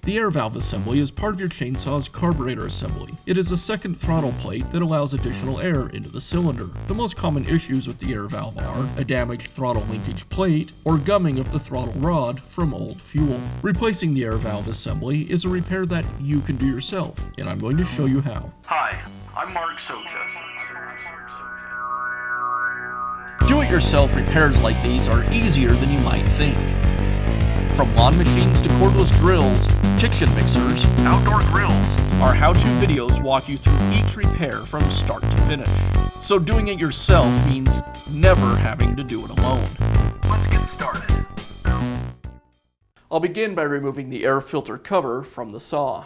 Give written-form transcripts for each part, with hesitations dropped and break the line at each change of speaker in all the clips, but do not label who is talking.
The air valve assembly is part of your chainsaw's carburetor assembly. It is a second throttle plate that allows additional air into the cylinder. The most common issues with the air valve are a damaged throttle linkage plate or gumming of the throttle rod from old fuel. Replacing the air valve assembly is a repair that you can do yourself, and I'm going to show you how.
Hi, I'm Mark Socha.
Do-it-yourself repairs like these are easier than you might think. From lawn machines to cordless grills, kitchen mixers,
Outdoor grills.
our how-to videos walk you through each repair from start to finish. So doing it yourself means never having to do it alone.
Let's get started.
I'll begin by removing the air filter cover from the saw.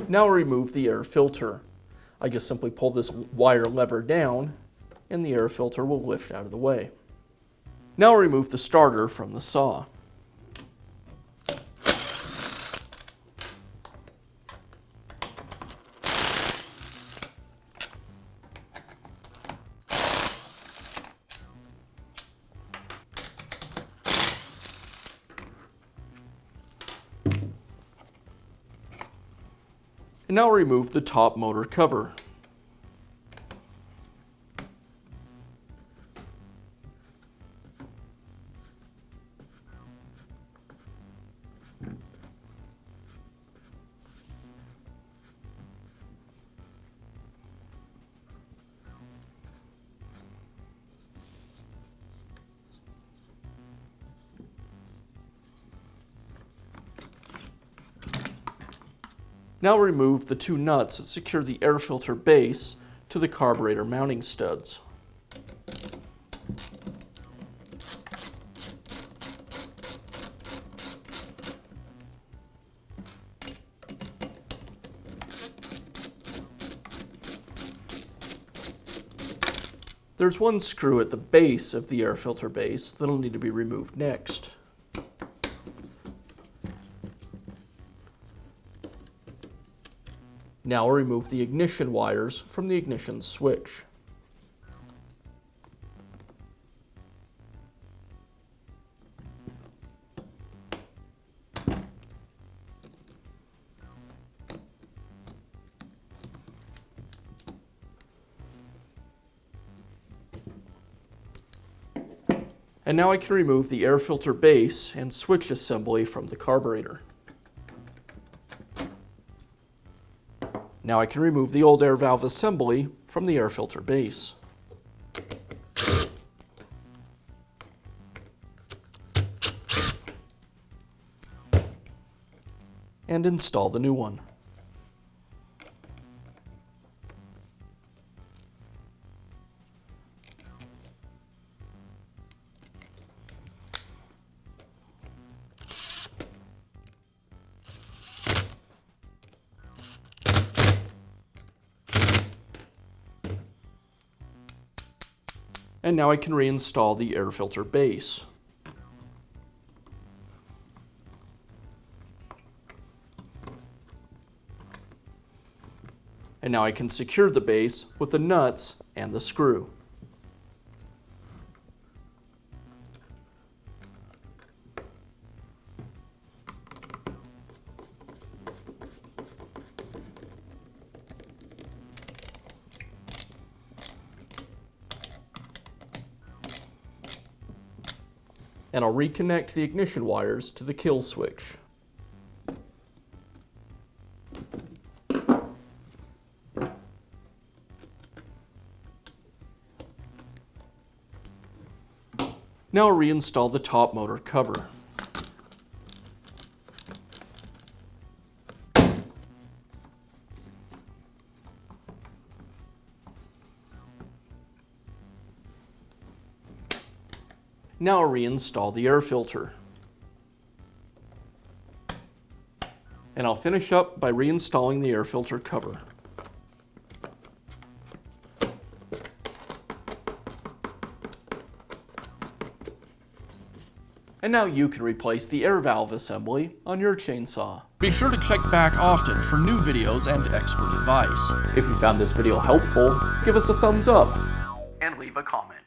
Now remove the air filter. I just simply pull this wire lever down and the air filter will lift out of the way. Now remove the starter from the saw. And now remove the top motor cover. Now remove the two nuts that secure the air filter base to the carburetor mounting studs. There's one screw at the base of the air filter base that'll need to be removed next. Now remove the ignition wires from the ignition switch. And now I can remove the air filter base and switch assembly from the carburetor. Now I can remove the old air valve assembly from the air filter base. And install the new one. And now I can reinstall the air filter base. And now I can secure the base with the nuts and the screw. And I'll reconnect the ignition wires to the kill switch. Now I'll reinstall the top motor cover. Now I'll reinstall the air filter. And I'll finish up by reinstalling the air filter cover. and now you can replace the air valve assembly on your chainsaw. Be sure to check back often for new videos and expert advice. If you found this video helpful, give us a thumbs up
And leave a comment.